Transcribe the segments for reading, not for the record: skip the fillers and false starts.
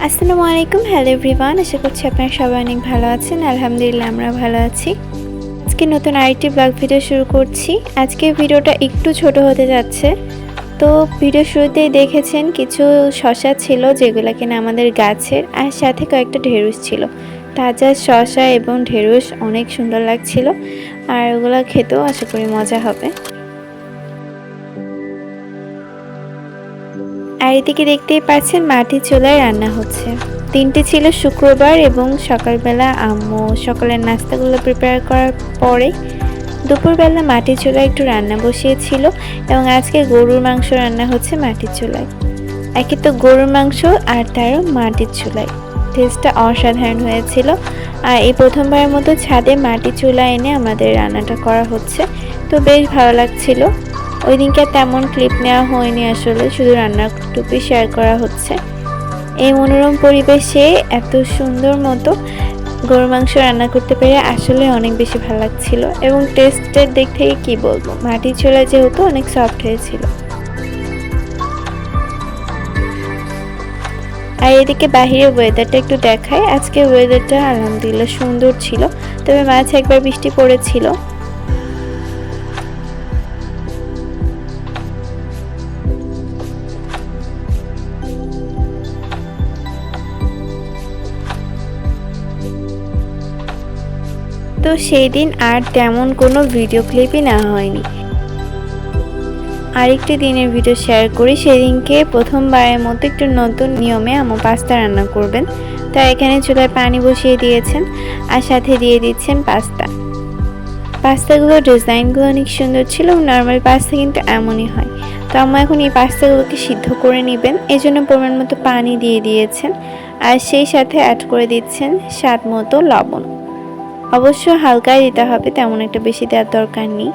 আসসালামু আলাইকুম, hello everyone. আশা করছি আপনারা সবাই অনেক ভালো আছেন। আলহামদুলিল্লাহ আমরা ভালো আছি। আজকে নতুন আরেকটি ব্লগ ভিডিও শুরু করছি। আজকে ভিডিওটা একটু ছোট হতে যাচ্ছে। তো ভিডিও শুরুতেই দেখেছেন কিছু শসা ছিল যেগুলো কিনা আমাদের গাছের, আর সাথে কয়েকটা ঢেঁড়স ছিল। তাজা শসা এবং ঢেঁড়স অনেক সুন্দর লাগছিল, আর ওগুলো খেতেও আশা করি মজা হবে। আর এদিকে দেখতেই পাচ্ছেন মাটির চুলায় রান্না হচ্ছে। দিনটি ছিল শুক্রবার এবং সকালবেলা আম্মু সকালের নাস্তাগুলো প্রিপেয়ার করার পরে দুপুরবেলা মাটির চুলায় একটু রান্না বসিয়েছিল, এবং আজকে গরুর মাংস রান্না হচ্ছে মাটির চুলায়। একে তো গরুর মাংস আর তারও মাটির চুলায়, টেস্টটা অসাধারণ হয়েছিল। আর এই প্রথমবারের মতো ছাদে মাটির চুলা এনে আমাদের রান্নাটা করা হচ্ছে, তো বেশ ভালো লাগছিল। ওই দিনকে তেমন ক্লিপ নেওয়া হয়নি, আসলে শুধু রান্নার টুকু শেয়ার করা হচ্ছে। এই মনোরম পরিবেশে এত সুন্দর মতো গরুর মাংস রান্না করতে পেরে আসলে অনেক বেশি ভালো লাগছিল, এবং টেস্টের দিক থেকে কি বলবো, মাটির চুলা যেহেতু অনেক সফট হয়েছিল। আর এদিকে বাহিরের ওয়েদারটা একটু দেখায়। আজকে ওয়েদারটা আলহামদুলিল্লাহ সুন্দর ছিল, তবে মাঝে একবার বৃষ্টি পড়েছিল। তো সেই দিন আর তেমন কোনো ভিডিও ক্লিপই নেওয়া হয়নি। আরেকটি দিনের ভিডিও শেয়ার করি। সেদিনকে প্রথমবারের মতো একটু নতুন নিয়মে আম্মু পাস্তা রান্না করবেন, তাই এখানে চুলায় পানি বসিয়ে দিয়েছেন আর সাথে দিয়ে দিচ্ছেন পাস্তাগুলোর ডিজাইনগুলো অনেক সুন্দর ছিল। নর্মাল পাস্তা কিন্তু এমনই হয়। তো আম্মু এখন এই পাস্তাগুলোকে সিদ্ধ করে নেবেন, এই জন্য পরিমাণ মতো পানি দিয়ে দিয়েছেন, আর সেই সাথে অ্যাড করে দিচ্ছেন স্বাদ মতো লবণ। অবশ্য হালকাই দিতে হবে, তেমন একটা বেশি দেওয়ার দরকার নেই।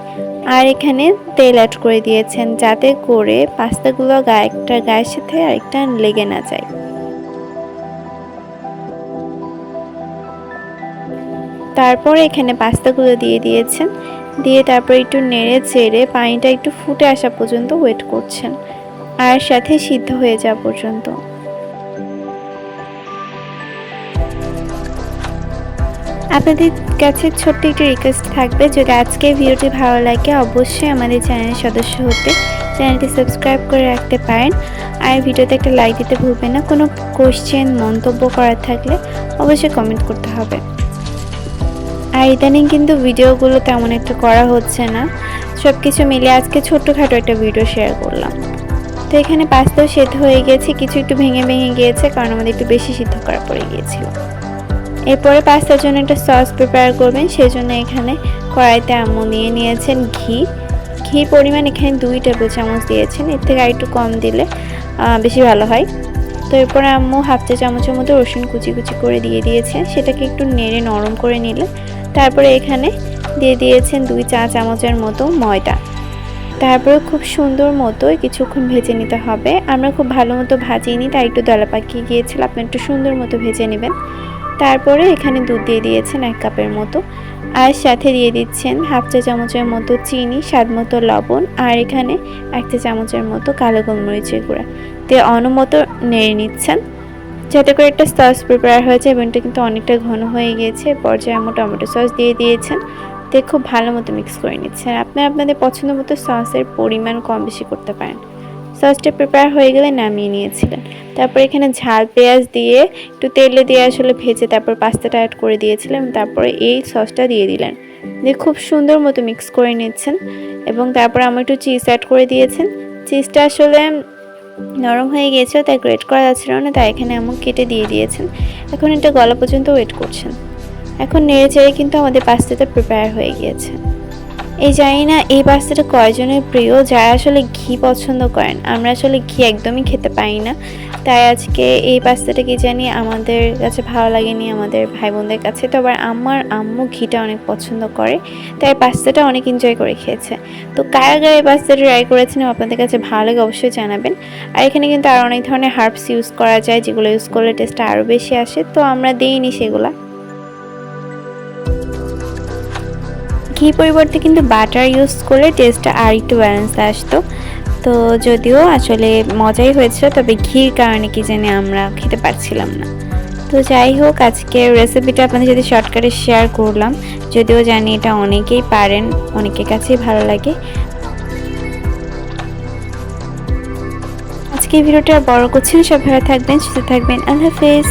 আর এখানে তেল অ্যাড করে দিয়েছেন, যাতে করে পাস্তাগুলো একটা গায়ের সাথে আরেকটা লেগে না যায়। তারপর এখানে পাস্তাগুলো দিয়ে দিয়েছেন, দিয়ে তারপর একটু নেড়ে চেড়ে পানিটা একটু ফুটে আসা পর্যন্ত ওয়েট করছেন, আর সাথে সিদ্ধ হয়ে যাওয়া পর্যন্ত। আপনাদের কাছে ছোট্ট একটি রিকোয়েস্ট থাকবে, যদি আজকে ভিডিওটি ভালো লাগে অবশ্যই আমাদের চ্যানেলের সদস্য হতে চ্যানেলটি সাবস্ক্রাইব করে রাখতে পারেন, আর ভিডিওতে একটা লাইক দিতে ভুলবেন না। কোনো কোশ্চেন মন্তব্য করার থাকলে অবশ্যই কমেন্ট করতে হবে। আর ইদানিং কিন্তু ভিডিওগুলো তেমন একটা করা হচ্ছে না, সব কিছু মিলে আজকে ছোট্টখাটো একটা ভিডিও শেয়ার করলাম। তো এখানে পাস্তাও সেদ্ধ হয়ে গিয়েছে, কিছু একটু ভেঙে গিয়েছে কারণ আমাদের একটু বেশি সিদ্ধ করা পড়ে গিয়েছিল। এরপরে পাস্তার জন্য একটা সস প্রিপেয়ার করবেন, সেজন্য এখানে কড়াইতে আম্মু নিয়েছেন ঘি পরিমাণ এখানে 2 টেবিল চামচ দিয়েছেন, এর থেকে আর একটু কম দিলে বেশি ভালো হয়। তো এরপরে আম্মু হাফ চা চামচের মতো রসুন কুচি করে দিয়ে দিয়েছেন, সেটাকে একটু নেড়ে নরম করে নিলে তারপরে এখানে দিয়ে দিয়েছেন 2 চা চামচের মতো ময়দা। তারপরে খুব সুন্দর মতো কিছুক্ষণ ভেজে নিতে হবে। আমরা খুব ভালো মতো ভাজিনি, তাই একটু দলা পাকিয়ে গিয়েছিল, আপনি একটু সুন্দর মতো ভেজে নেবেন। তারপরে এখানে দুধ দিয়ে দিয়েছেন 1 কাপের মতো, আর সাথে দিয়ে দিচ্ছেন হাফ চা চামচের মতো চিনি, স্বাদ মতো লবণ, আর এখানে 1 চা চামচের মতো কালো গোলমরিচের গুঁড়া দিয়ে অনুমতো নেড়ে নিচ্ছেন, যাতে করে একটা সস প্রিপেয়ার হয়েছে। এবং এটা কিন্তু অনেকটা ঘন হয়ে গিয়েছে। পর্যায়ে আম্মু টমেটো সস দিয়ে দিয়েছেন, দিয়ে খুব ভালো মতো মিক্স করে নিচ্ছেন। আপনারা আপনাদের পছন্দ মতো সসের পরিমাণ কম বেশি করতে পারেন। সসটা প্রিপেয়ার হয়ে গেলে নামিয়ে নিয়েছিলেন। তারপর এখানে ঝাল পেঁয়াজ দিয়ে একটু তেলে দিয়ে আসলে ভেজে তারপর পাস্তাটা অ্যাড করে দিয়েছিলেন, তারপরে এই সসটা দিয়ে দিলেন, দিয়ে খুব সুন্দর মতো মিক্স করে নিচ্ছেন। এবং তারপর আমার একটু চিজ অ্যাড করে দিয়েছেন। চিজটা আসলে নরম হয়ে গিয়েছিল, তাই গ্রেট করা যাচ্ছিল না, তাই এখানে আম্মু কেটে দিয়ে দিয়েছেন। এখন এটা গলা পর্যন্ত ওয়েট করছেন। এখন নেড়ে চেড়ে কিন্তু আমাদের পাস্তাটা প্রিপেয়ার হয়ে গিয়েছে। এই জানি না এই পাস্তাটা কয়জনের প্রিয়, যারা আসলে ঘি পছন্দ করেন। আমরা আসলে ঘি একদমই খেতে পারি না, তাই আজকে এই পাস্তাটা কি জানি আমাদের কাছে ভালো লাগেনি, আমাদের ভাই বোনদের কাছে। তো আবার আমার আম্মু ঘিটা অনেক পছন্দ করে, তাই পাস্তাটা অনেক এনজয় করে খেয়েছে। তো কারা কারা এই পাস্তাটা ট্রাই করেছেন আপনাদের কাছে ভালো লাগে অবশ্যই জানাবেন। আর এখানে কিন্তু আরও অনেক ধরনের হার্বস ইউজ করা যায়, যেগুলো ইউজ করলে টেস্টটা আরও বেশি আসে, তো আমরা দিইনি সেগুলা। ঘি পরিবর্তে কিন্তু বাটার ইউজ করলে টেস্টটা আর একটু ব্যালেন্স আসতো। তো যদিও আসলে মজাই হয়েছিল, তবে ঘির কারণে কি জানি আমরা খেতে পারছিলাম না। তো যাই হোক, আজকের রেসিপিটা আপনাদের সাথে শর্টকাটে শেয়ার করলাম, যদিও জানি এটা অনেকেই পারেন, অনেকের কাছেই ভালো লাগে। আজকে ভিডিওটা বড় করছি না, সব ভালো থাকবেন, সুস্থ থাকবেন, আল্লাহ হাফেজ।